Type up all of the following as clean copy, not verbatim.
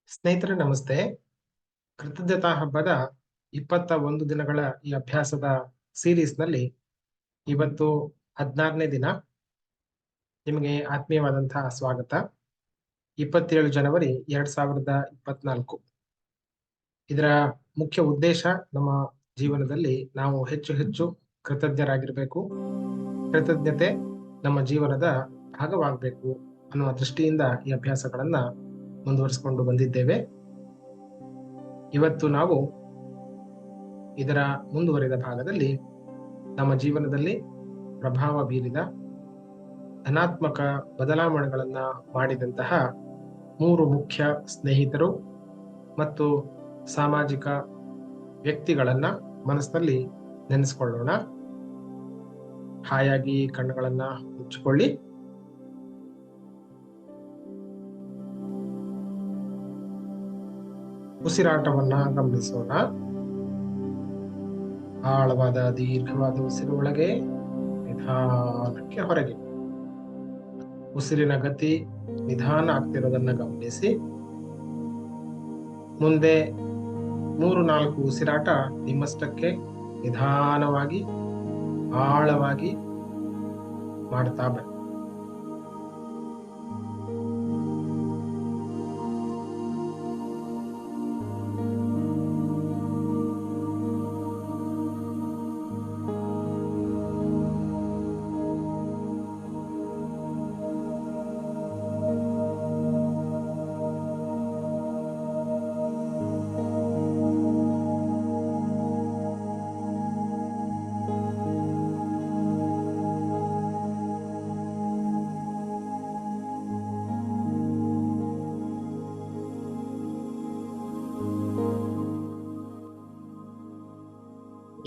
ಸ್ನೇಹಿತರೆ ನಮಸ್ತೆ. ಕೃತಜ್ಞತಾ ಹಬ್ಬದ 21 ದಿನಗಳ ಈ ಅಭ್ಯಾಸದ ಸೀರೀಸ್ನಲ್ಲಿ ಇವತ್ತು 16ನೇ ದಿನ. ನಿಮಗೆ ಆತ್ಮೀಯವಾದಂತಹ ಸ್ವಾಗತ. 27 ಜನವರಿ 2024. ಇದರ ಮುಖ್ಯ ಉದ್ದೇಶ ನಮ್ಮ ಜೀವನದಲ್ಲಿ ನಾವು ಹೆಚ್ಚು ಹೆಚ್ಚು ಕೃತಜ್ಞರಾಗಿರಬೇಕು. ಕೃತಜ್ಞತೆ ನಮ್ಮ ಜೀವನದ ಭಾಗವಾಗಬೇಕು ಅನ್ನುವ ದೃಷ್ಟಿಯಿಂದ ಈ ಅಭ್ಯಾಸಗಳನ್ನ ಮುಂದುವರಿಸಿಕೊಂಡು ಬಂದಿದ್ದೇವೆ. ಇವತ್ತು ನಾವು ಇದರ ಮುಂದುವರಿದ ಭಾಗದಲ್ಲಿ ನಮ್ಮ ಜೀವನದಲ್ಲಿ ಪ್ರಭಾವ ಬೀರಿದ ಧನಾತ್ಮಕ ಬದಲಾವಣೆಗಳನ್ನ ಮಾಡಿದಂತಹ 3 ಮುಖ್ಯ ಸ್ನೇಹಿತರು ಮತ್ತು ಸಾಮಾಜಿಕ ವ್ಯಕ್ತಿಗಳನ್ನ ಮನಸ್ಸಿನಲ್ಲಿ ನೆನೆಸ್ಕೊಳ್ಳೋಣ. ಹಾಯಾಗಿ ಕಣ್ಣುಗಳನ್ನ ಮುಚ್ಚಿಕೊಳ್ಳಿ. ಉಸಿರಾಟವನ್ನ ಗಮನಿಸೋಣ. ಆಳವಾದ ದೀರ್ಘವಾದ ಉಸಿರು ಒಳಗೆ, ನಿಧಾನಕ್ಕೆ ಹೊರಗೆ. ಉಸಿರಿನ ಗತಿ ನಿಧಾನ ಆಗ್ತಿರೋದನ್ನ ಗಮನಿಸಿ. ಮುಂದೆ 3-4 ಉಸಿರಾಟ ನಿಮ್ಮಷ್ಟಕ್ಕೆ ನಿಧಾನವಾಗಿ ಆಳವಾಗಿ ಮಾಡ್ತಾ ಬನ್ನಿ.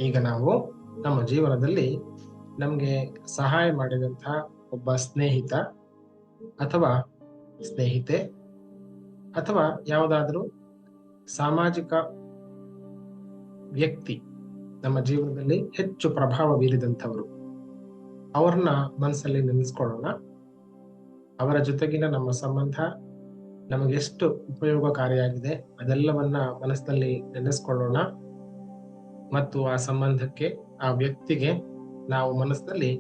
ಈಗ ನಾವು ನಮ್ಮ ಜೀವನದಲ್ಲಿ ನಮ್ಗೆ ಸಹಾಯ ಮಾಡಿದಂತಹ ಒಬ್ಬ ಸ್ನೇಹಿತ ಅಥವಾ ಸ್ನೇಹಿತೆ ಅಥವಾ ಯಾವುದಾದ್ರೂ ಸಾಮಾಜಿಕ ವ್ಯಕ್ತಿ ನಮ್ಮ ಜೀವನದಲ್ಲಿ ಹೆಚ್ಚು ಪ್ರಭಾವ ಬೀರಿದಂಥವರು, ಅವ್ರನ್ನ ಮನಸ್ಸಲ್ಲಿ ನೆನೆಸ್ಕೊಳ್ಳೋಣ. ಅವರ ಜೊತೆಗಿನ ನಮ್ಮ ಸಂಬಂಧ ನಮಗೆಷ್ಟು ಉಪಯೋಗಕಾರಿಯಾಗಿದೆ ಅದೆಲ್ಲವನ್ನ ಮನಸ್ಸಿನಲ್ಲಿ ನೆನೆಸ್ಕೊಳ್ಳೋಣ ಮತ್ತು ಆ ಸಂಬಂಧಕ್ಕೆ, ಆ ವ್ಯಕ್ತಿಗೆ ನಾವು ಮನಸ್ಸಿನಲ್ಲಿ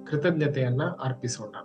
ಕೃತಜ್ಞತೆಯನ್ನ ಅರ್ಪಿಸೋಣ.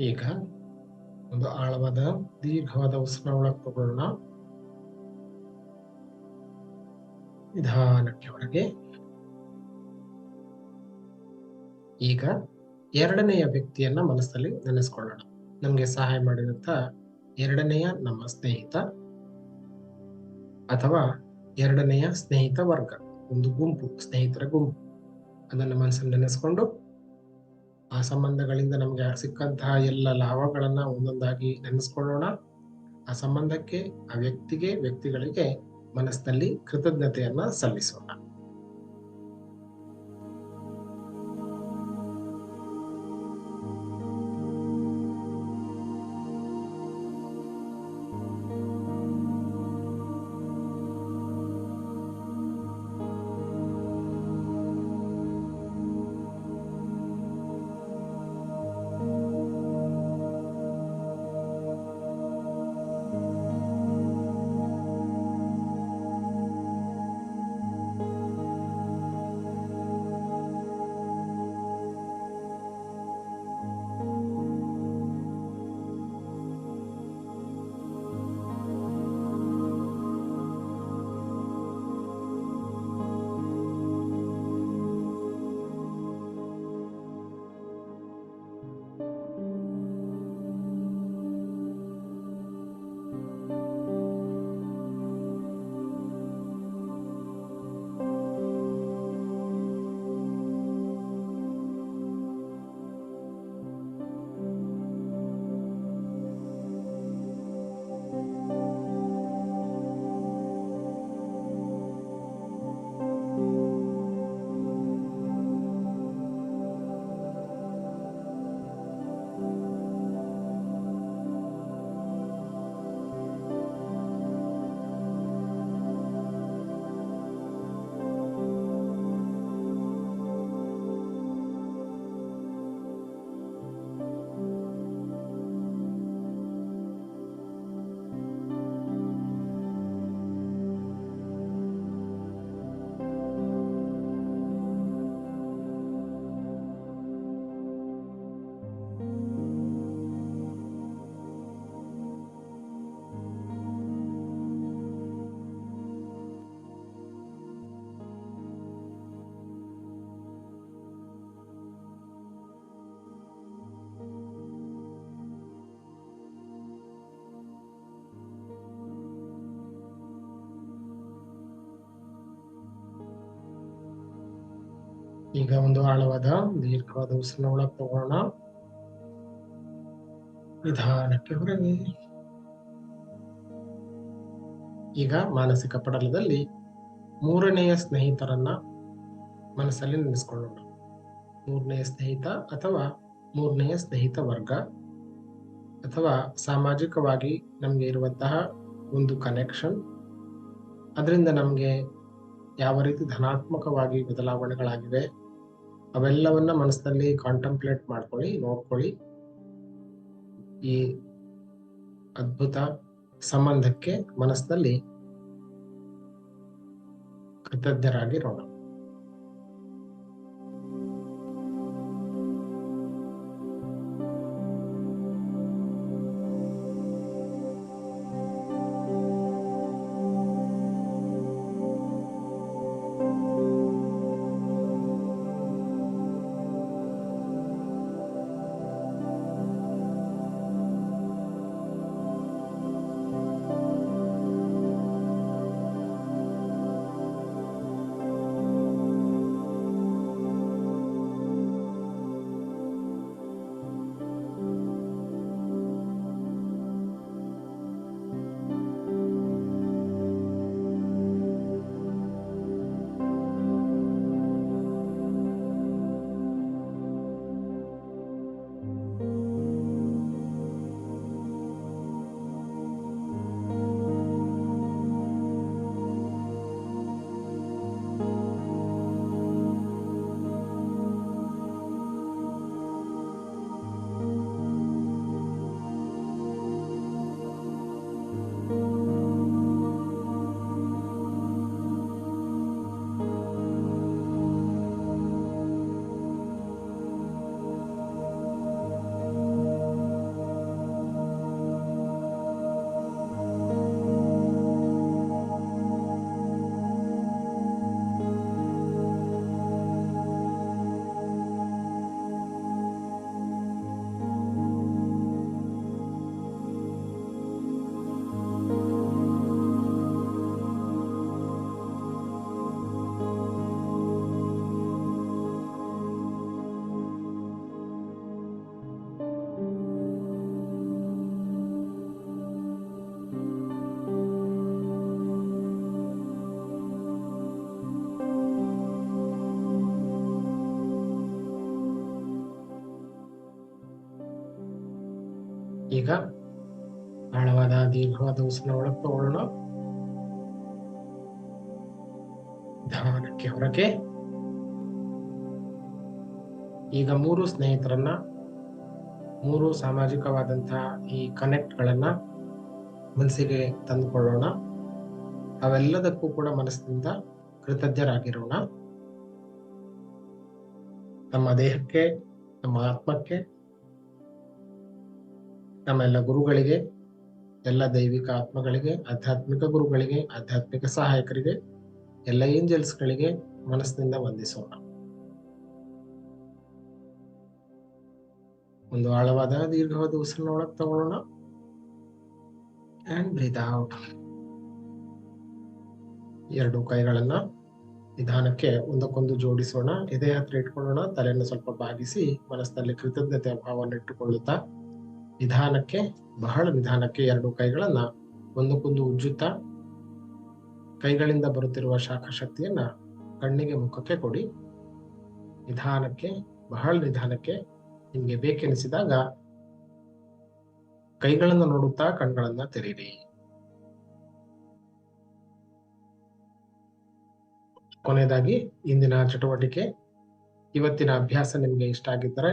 ಈಗ ಒಂದು ಆಳವಾದ ದೀರ್ಘವಾದ ಉಸಿರನ್ನ ಒಳಗೆ ತಗೊಳ್ಳೋಣ. ನಿಧಾನಕ್ಕೆ ಹೊರಗೆ. ಈಗ 2ನೆಯ ವ್ಯಕ್ತಿಯನ್ನ ಮನಸ್ಸಲ್ಲಿ ನೆನೆಸ್ಕೊಳ್ಳೋಣ. ನಮಗೆ ಸಹಾಯ ಮಾಡಿದಂಥ ಎರಡನೆಯ ನಮ್ಮ ಸ್ನೇಹಿತ ಅಥವಾ ಎರಡನೆಯ ಸ್ನೇಹಿತ ವರ್ಗ, ಒಂದು ಗುಂಪು, ಸ್ನೇಹಿತರ ಗುಂಪು, ಅದನ್ನು ಮನಸ್ಸಲ್ಲಿ ನೆನೆಸ್ಕೊಂಡು ಆ ಸಂಬಂಧಗಳಿಂದ ನಮಗೆ ಸಿಕ್ಕಂತಹ ಎಲ್ಲ ಲಾಭಗಳನ್ನ ಒಂದೊಂದಾಗಿ ನೆನೆಸ್ಕೊಳ್ಳೋಣ. ಆ ಸಂಬಂಧಕ್ಕೆ, ಆ ವ್ಯಕ್ತಿಗೆ, ವ್ಯಕ್ತಿಗಳಿಗೆ ಮನಸ್ಸಿನಲ್ಲಿ ಕೃತಜ್ಞತೆಯನ್ನ ಸಲ್ಲಿಸೋಣ. ಈಗ ಒಂದು ಆಳವಾದ ದೀರ್ಘವಾದ ಉಸಿರನ್ನ ಒಳಗೆ ತಗೋಣ. ನಿಧಾನಕ್ಕೆ ಹೊರಗೆ. ಈಗ ಮಾನಸಿಕ ಪಟಲದಲ್ಲಿ ಮೂರನೆಯ ಸ್ನೇಹಿತರನ್ನ ಮನಸ್ಸಲ್ಲಿ ನೆನೆಸ್ಕೊಳ್ಳೋಣ. ಮೂರನೆಯ ಸ್ನೇಹಿತ ಅಥವಾ ಮೂರನೆಯ ಸ್ನೇಹಿತ ವರ್ಗ ಅಥವಾ ಸಾಮಾಜಿಕವಾಗಿ ನಮಗೆ ಇರುವಂತಹ ಒಂದು ಕನೆಕ್ಷನ್, ಅದರಿಂದ ನಮಗೆ ಯಾವ ರೀತಿ ಧನಾತ್ಮಕವಾಗಿ ಬದಲಾವಣೆಗಳಾಗಿವೆ ಅವೆಲ್ಲವನ್ನ ಮನಸ್ಸಿನಲ್ಲಿ ಕಾಂಟಂಪ್ಲೇಟ್ ಮಾಡ್ಕೊಳ್ಳಿ, ನೋಡ್ಕೊಳ್ಳಿ. ಈ ಅದ್ಭುತ ಸಂಬಂಧಕ್ಕೆ ಮನಸ್ಸಿನಲ್ಲಿ ಕೃತಜ್ಞರಾಗಿರೋಣ. ಈಗ ಆಳವಾದ ದೀರ್ಘವಾದ ಉಸಿರನ್ನ ಒಳಗೆ ತಗೊಳ್ಳೋಣ. ನಿಧಾನಕ್ಕೆ ಹೊರಗೆ. ಈಗ 3 ಸ್ನೇಹಿತರನ್ನ, 3 ಸಾಮಾಜಿಕವಾದಂತಹ ಈ ಕನೆಕ್ಟ್ಗಳನ್ನ ಮನಸ್ಸಿಗೆ ತಂದುಕೊಳ್ಳೋಣ. ಅವೆಲ್ಲದಕ್ಕೂ ಕೂಡ ಮನಸ್ಸಿನಿಂದ ಕೃತಜ್ಞರಾಗಿರೋಣ. ನಮ್ಮ ದೇಹಕ್ಕೆ, ನಮ್ಮ ಆತ್ಮಕ್ಕೆ, ನಮ್ಮ ಎಲ್ಲ ಗುರುಗಳಿಗೆ, ಎಲ್ಲ ದೈವಿಕ ಆತ್ಮಗಳಿಗೆ, ಆಧ್ಯಾತ್ಮಿಕ ಗುರುಗಳಿಗೆ, ಆಧ್ಯಾತ್ಮಿಕ ಸಹಾಯಕರಿಗೆ, ಎಲ್ಲ ಏಂಜಲ್ಸ್ಗಳಿಗೆ ಮನಸ್ಸಿನಿಂದ ವಂದಿಸೋಣ. ಒಂದು ಆಳವಾದ ದೀರ್ಘವಾದ ಉಸಿರನ್ನ ಒಳಗೆ ತಗೊಳ್ಳೋಣ. And breathe out. 2 ಕೈಗಳನ್ನ ನಿಧಾನಕ್ಕೆ ಒಂದಕ್ಕೊಂದು ಜೋಡಿಸೋಣ. ಎದೆ ಹತ್ರ ಇಟ್ಕೊಳ್ಳೋಣ. ತಲೆಯನ್ನು ಸ್ವಲ್ಪ ಬಾಗಿಸಿ ಮನಸ್ಸಿನಲ್ಲಿ ಕೃತಜ್ಞತೆಯ ಭಾವವನ್ನು ಇಟ್ಟುಕೊಳ್ಳುತ್ತಾ ನಿಧಾನಕ್ಕೆ, ಬಹಳ ನಿಧಾನಕ್ಕೆ 2 ಕೈಗಳನ್ನ ಒಂದಕ್ಕೊಂದು ಉಜ್ಜುತ್ತಾ ಕೈಗಳಿಂದ ಬರುತ್ತಿರುವ ಶಾಖ ಶಕ್ತಿಯನ್ನ ಕಣ್ಣಿಗೆ, ಮುಖಕ್ಕೆ ಕೊಡಿ. ನಿಧಾನಕ್ಕೆ, ಬಹಳ ನಿಧಾನಕ್ಕೆ, ನಿಮ್ಗೆ ಬೇಕೆನಿಸಿದಾಗ ಕೈಗಳನ್ನು ನೋಡುತ್ತಾ ಕಣ್ಗಳನ್ನ ತೆರೀರಿ. ಕೊನೆಯದಾಗಿ ಇಂದಿನ ಚಟುವಟಿಕೆ, ಇವತ್ತಿನ ಅಭ್ಯಾಸ ನಿಮಗೆ ಇಷ್ಟ ಆಗಿದ್ದರೆ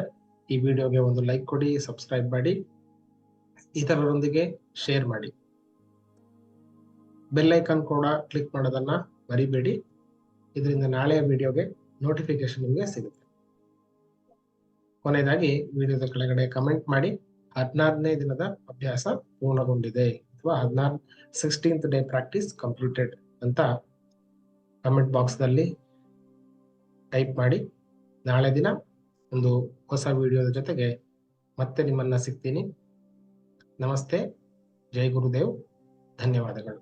ಈ ವಿಡಿಯೋಗೆ ಒಂದು ಲೈಕ್ ಕೊಡಿ, ಸಬ್ಸ್ಕ್ರೈಬ್ ಮಾಡಿ, ಇತರರೊಂದಿಗೆ ಶೇರ್ ಮಾಡಿ. ಬೆಲ್ ಐಕಾನ್ ಕೂಡ ಕ್ಲಿಕ್ ಮಾಡೋದನ್ನ ಮರಿಬೇಡಿ. ಇದರಿಂದ ನಾಳೆಯ ವಿಡಿಯೋಗೆ ನೋಟಿಫಿಕೇಶನ್ ನಿಮಗೆ ಸಿಗುತ್ತೆ. ಕೊನೆಯದಾಗಿ ವಿಡಿಯೋದ ಕೆಳಗಡೆ ಕಮೆಂಟ್ ಮಾಡಿ 16ನೇ ದಿನದ ಅಭ್ಯಾಸ ಪೂರ್ಣಗೊಂಡಿದೆ ಅಥವಾ 16th ಡೇ ಪ್ರಾಕ್ಟೀಸ್ ಕಂಪ್ಲೀಟೆಡ್ ಅಂತ ಕಮೆಂಟ್ ಬಾಕ್ಸ್ ನಲ್ಲಿ ಟೈಪ್ ಮಾಡಿ. ನಾಳೆ ದಿನ ಒಂದು ಹೊಸ ವಿಡಿಯೋದ ಜೊತೆಗೆ ಮತ್ತೆ ನಿಮ್ಮನ್ನ ಸಿಗ್ತೀನಿ. ನಮಸ್ತೆ. ಜೈ ಗುರುದೇವ್. ಧನ್ಯವಾದಗಳು.